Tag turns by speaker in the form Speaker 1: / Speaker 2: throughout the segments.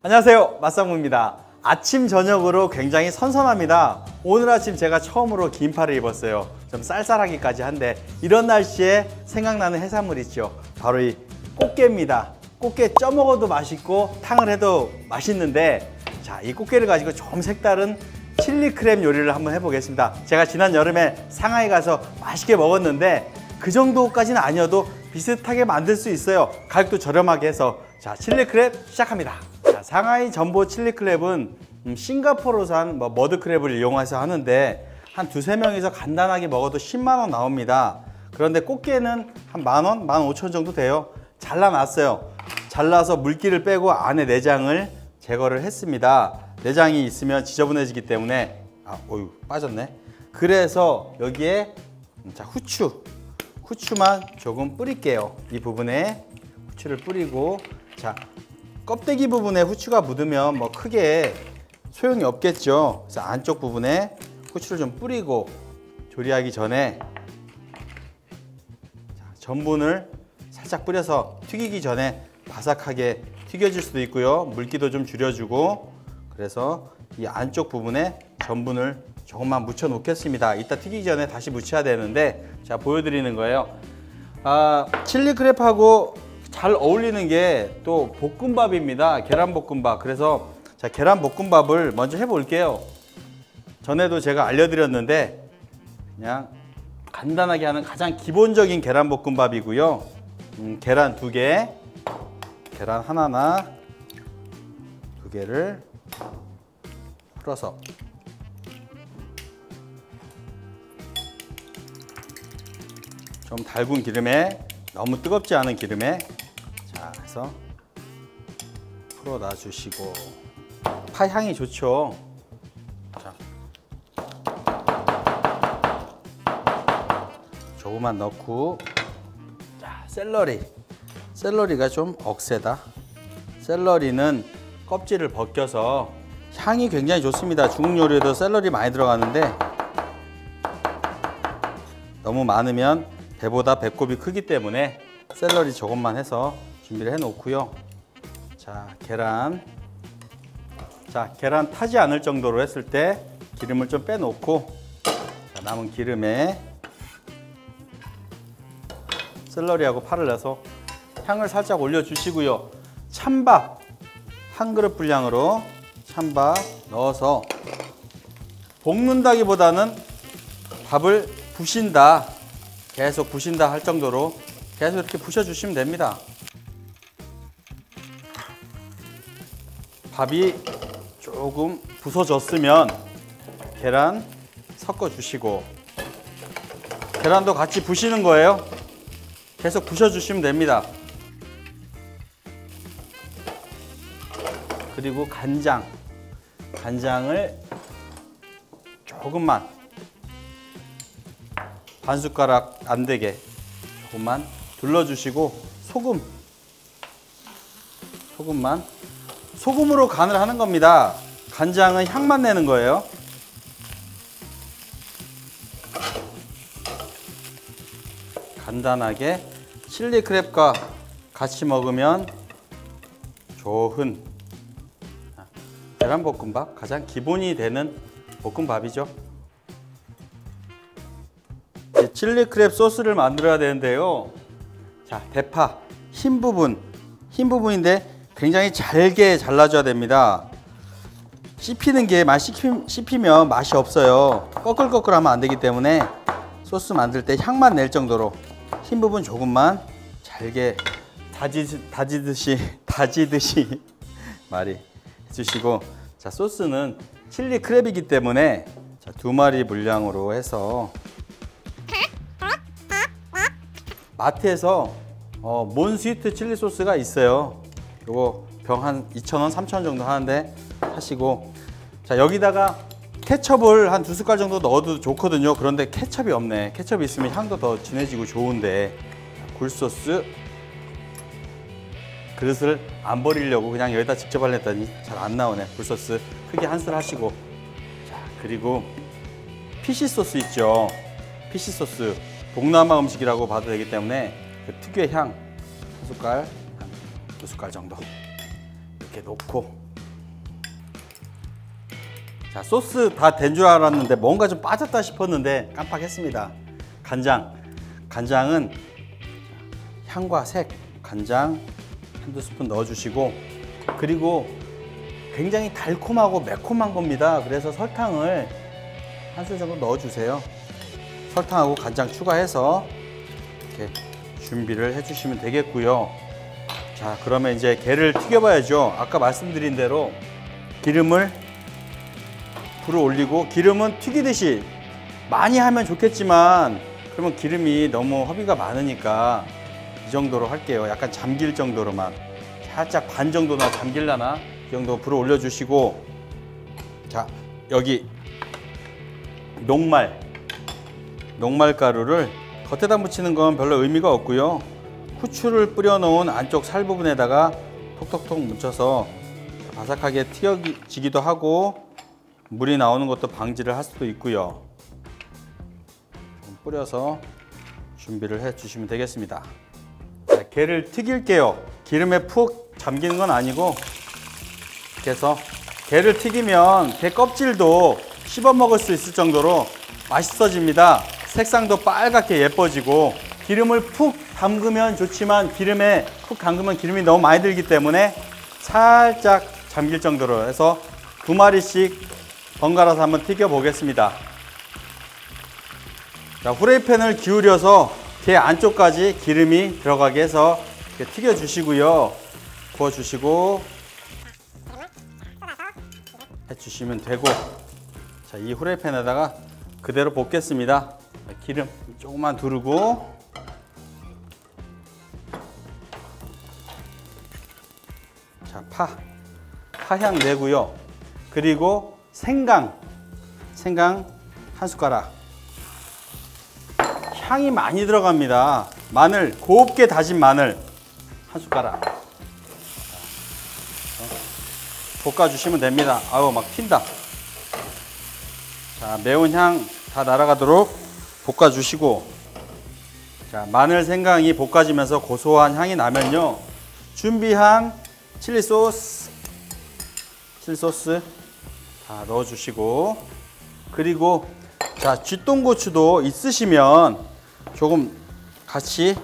Speaker 1: 안녕하세요, 맛상무입니다. 아침 저녁으로 굉장히 선선합니다. 오늘 아침 제가 처음으로 긴팔을 입었어요. 좀 쌀쌀하기까지 한데 이런 날씨에 생각나는 해산물 있죠. 바로 이 꽃게입니다. 꽃게 쪄 먹어도 맛있고 탕을 해도 맛있는데, 자, 이 꽃게를 가지고 좀 색다른 칠리 크랩 요리를 한번 해보겠습니다. 제가 지난 여름에 상하이 가서 맛있게 먹었는데 그 정도까지는 아니어도 비슷하게 만들 수 있어요. 가격도 저렴하게 해서. 자, 칠리 크랩 시작합니다. 자, 상하이 전보 칠리 크랩은 싱가포르산 머드 크랩을 이용해서 하는데 한 두세 명이서 간단하게 먹어도 10만 원 나옵니다. 그런데 꽃게는 한 만 원, 15,000원 정도 돼요. 잘라놨어요. 잘라서 물기를 빼고 안에 내장을 제거를 했습니다. 내장이 있으면 지저분해지기 때문에 어휴, 빠졌네. 그래서 여기에 자, 후추만 조금 뿌릴게요. 이 부분에 후추를 뿌리고, 자, 껍데기 부분에 후추가 묻으면 뭐 크게 소용이 없겠죠. 그래서 안쪽 부분에 후추를 좀 뿌리고, 조리하기 전에 자, 전분을 살짝 뿌려서 튀기기 전에 바삭하게 튀겨질 수도 있고요. 물기도 좀 줄여주고, 그래서 이 안쪽 부분에 전분을 조금만 묻혀 놓겠습니다. 이따 튀기기 전에 다시 묻혀야 되는데, 자, 보여드리는 거예요. 칠리 크랩하고 잘 어울리는 게 또 볶음밥입니다. 계란볶음밥. 그래서 자, 계란볶음밥을 먼저 해볼게요. 전에도 제가 알려드렸는데 그냥 간단하게 하는 가장 기본적인 계란볶음밥이고요. 계란 2개, 계란 하나나 2개를 풀어서 좀 달군 기름에, 너무 뜨겁지 않은 기름에, 자, 해서 풀어 놔주시고, 파 향이 좋죠. 자, 조금만 넣고, 자, 샐러리가 좀 억세다. 샐러리는 껍질을 벗겨서 향이 굉장히 좋습니다. 중국 요리에도 샐러리 많이 들어가는데 너무 많으면 배보다 배꼽이 크기 때문에 샐러리 조금만 해서 준비를 해 놓고요. 자, 계란 타지 않을 정도로 했을 때 기름을 좀 빼놓고, 자, 남은 기름에 샐러리하고 파를 넣어서 향을 살짝 올려주시고요. 찬밥 한 그릇 분량으로 찬밥 넣어서 볶는다기보다는 밥을 부신다, 계속 부신다 할 정도로 계속 이렇게 부셔주시면 됩니다. 밥이 조금 부서졌으면 계란 섞어주시고, 계란도 같이 부시는 거예요. 계속 부셔주시면 됩니다. 그리고 간장을 조금만, 반 숟가락 안 되게 조금만 둘러주시고, 소금으로 간을 하는 겁니다. 간장은 향만 내는 거예요. 간단하게 칠리 크랩과 같이 먹으면 좋은 계란볶음밥, 가장 기본이 되는 볶음밥이죠. 칠리 크랩 소스를 만들어야 되는데요. 자, 대파 흰 부분인데 굉장히 잘게 잘라줘야 됩니다. 씹히면 맛이 없어요. 꺼끌꺼끌하면 안 되기 때문에 소스 만들 때 향만 낼 정도로 흰 부분 조금만 잘게 다지듯이 말이 해주시고, 자, 소스는 칠리 크랩이기 때문에 자, 2마리 분량으로 해서 마트에서 몬스위트 칠리 소스가 있어요. 요거 병 한 2,000원, 3,000원 정도 하는데 하시고, 자, 여기다가 케첩을 한 2숟갈 정도 넣어도 좋거든요. 그런데 케첩이 없네. 케첩이 있으면 향도 더 진해지고 좋은데, 굴소스 그릇을 안 버리려고 그냥 여기다 직접 하려더니 잘 안 나오네. 굴소스 크게 한 술 하시고, 자, 그리고 피시 소스 있죠. 피시 소스 동남아 음식이라고 봐도 되기 때문에 그 특유의 향 한 숟갈, 한 2숟갈 정도 이렇게 놓고, 자, 소스 다 된 줄 알았는데 뭔가 좀 빠졌다 싶었는데 깜빡했습니다. 간장은 향과 색, 간장 한두 스푼 넣어주시고, 그리고 굉장히 달콤하고 매콤한 겁니다. 그래서 설탕을 한 술 정도 넣어주세요. 설탕하고 간장 추가해서 이렇게 준비를 해주시면 되겠고요. 자, 그러면 이제 게를 튀겨봐야죠. 아까 말씀드린 대로 기름을 불을 올리고, 기름은 튀기듯이 많이 하면 좋겠지만 그러면 기름이 너무 허비가 많으니까 이 정도로 할게요. 약간 잠길 정도로만, 살짝 반 정도나 잠길라나 이 정도 불을 올려주시고, 자, 여기 녹말 가루를 겉에다 묻히는 건 별로 의미가 없고요. 후추를 뿌려 놓은 안쪽 살 부분에다가 톡톡톡 묻혀서 바삭하게 튀겨지기도 하고 물이 나오는 것도 방지를 할 수도 있고요. 뿌려서 준비를 해 주시면 되겠습니다. 자, 게를 튀길게요. 기름에 푹 잠기는 건 아니고, 이렇게 해서 게를 튀기면 게 껍질도 씹어 먹을 수 있을 정도로 맛있어집니다. 색상도 빨갛게 예뻐지고, 기름을 푹 담그면 좋지만 기름에 푹 담그면 기름이 너무 많이 들기 때문에 살짝 잠길 정도로 해서 2마리씩 번갈아서 한번 튀겨 보겠습니다. 자, 후라이팬을 기울여서 게 안쪽까지 기름이 들어가게 해서 이렇게 튀겨 주시고요. 구워 주시고 해 주시면 되고, 자, 이 후라이팬에다가 그대로 볶겠습니다. 기름 조금만 두르고, 자, 파향 내고요. 그리고 생강 한 숟가락. 향이 많이 들어갑니다. 마늘, 곱게 다진 마늘 한 숟가락 볶아주시면 됩니다. 아우, 막 튄다. 자, 매운 향 다 날아가도록 볶아주시고, 자, 마늘, 생강이 볶아지면서 고소한 향이 나면요, 준비한 칠리 소스 다 넣어주시고, 그리고 자, 쥐똥고추도 있으시면 조금 같이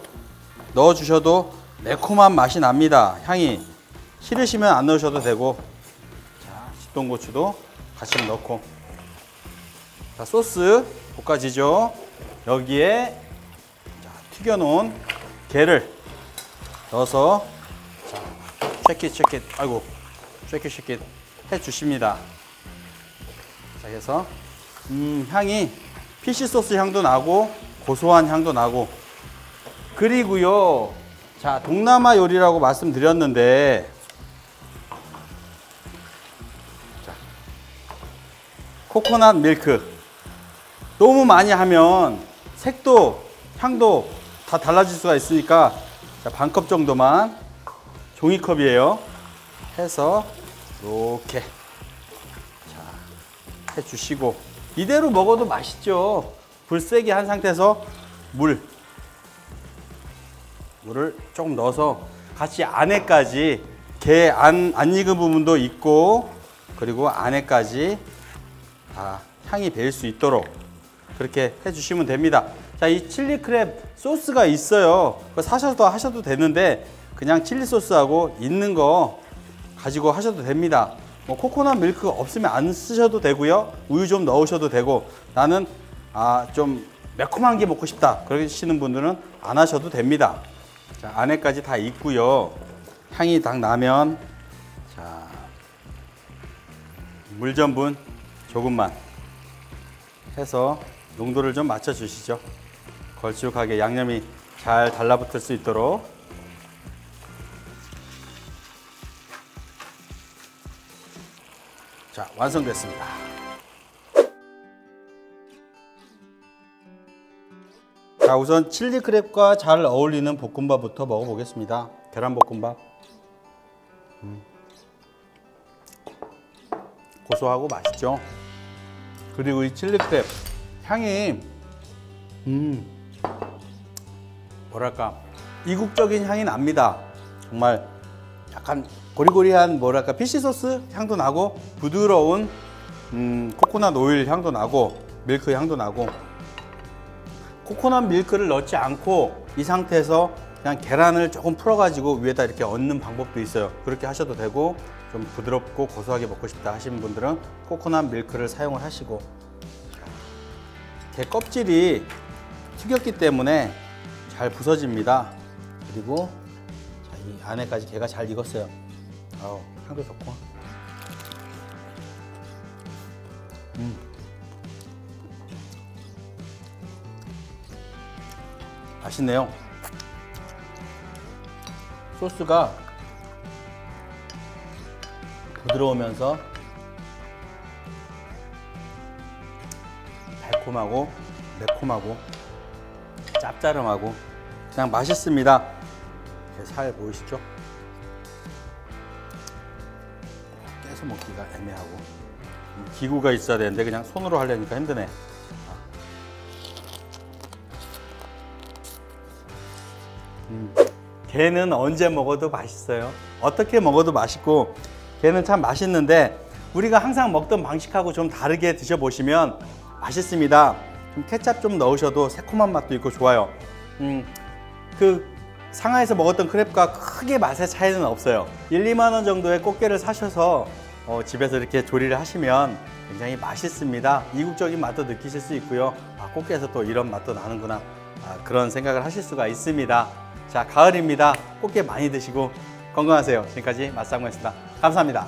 Speaker 1: 넣어주셔도 매콤한 맛이 납니다. 향이 싫으시면 안 넣으셔도 되고, 자, 쥐똥고추도 같이 넣고, 자, 소스 볶아지죠. 여기에 자, 튀겨놓은 게를 넣어서 쉐킷 해주십니다. 자, 그래서 향이 피쉬 소스 향도 나고 고소한 향도 나고, 그리고요, 자, 동남아 요리라고 말씀드렸는데, 자, 코코넛 밀크 너무 많이 하면 색도 향도 다 달라질 수가 있으니까, 자, 반컵 정도만, 종이컵이에요, 해서 이렇게 자, 해주시고, 이대로 먹어도 맛있죠. 불 세게 한 상태에서 물을 조금 넣어서 같이 안에까지, 게 안 익은 부분도 있고, 그리고 안에까지 다 향이 배일 수 있도록 그렇게 해주시면 됩니다. 자, 이 칠리 크랩 소스가 있어요. 그거 사셔서 하셔도 되는데 그냥 칠리 소스하고 있는 거 가지고 하셔도 됩니다. 뭐 코코넛 밀크 없으면 안 쓰셔도 되고요. 우유 좀 넣으셔도 되고, 나는 좀 매콤한 게 먹고 싶다 그러시는 분들은 안 하셔도 됩니다. 자, 안에까지 다 있고요. 향이 딱 나면, 자, 물 전분 조금만 해서 농도를 좀 맞춰 주시죠. 걸쭉하게 양념이 잘 달라붙을 수 있도록. 자, 완성됐습니다. 자, 우선 칠리 크랩과 잘 어울리는 볶음밥부터 먹어보겠습니다. 계란볶음밥. 고소하고 맛있죠. 그리고 이 칠리 크랩 향이 뭐랄까, 이국적인 향이 납니다. 정말 약간 고리고리한, 뭐랄까, 피쉬 소스 향도 나고 부드러운 코코넛 오일 향도 나고 밀크 향도 나고, 코코넛 밀크를 넣지 않고 이 상태에서 그냥 계란을 조금 풀어가지고 위에다 이렇게 얹는 방법도 있어요. 그렇게 하셔도 되고, 좀 부드럽고 고소하게 먹고 싶다 하시는 분들은 코코넛 밀크를 사용을 하시고, 게 껍질이 튀겼기 때문에 잘 부서집니다. 그리고 자, 이 안에까지 게가 잘 익었어요. 아우, 향도 좋고. 맛있네요. 소스가 부드러우면서 달콤하고 매콤하고 짭짤하고 그냥 맛있습니다. 살 보이시죠? 깨서 먹기가 애매하고 기구가 있어야 되는데 그냥 손으로 하려니까 힘드네. 게는 언제 먹어도 맛있어요. 어떻게 먹어도 맛있고, 게는 참 맛있는데 우리가 항상 먹던 방식하고 좀 다르게 드셔보시면 맛있습니다. 좀 케찹 좀 넣으셔도 새콤한 맛도 있고 좋아요. 그 상하이에서 먹었던 크랩과 크게 맛의 차이는 없어요. 1, 2만 원 정도의 꽃게를 사셔서 집에서 이렇게 조리를 하시면 굉장히 맛있습니다. 이국적인 맛도 느끼실 수 있고요. 아, 꽃게에서 또 이런 맛도 나는구나, 그런 생각을 하실 수가 있습니다. 자, 가을입니다. 꽃게 많이 드시고 건강하세요. 지금까지 맛상무였습니다. 감사합니다.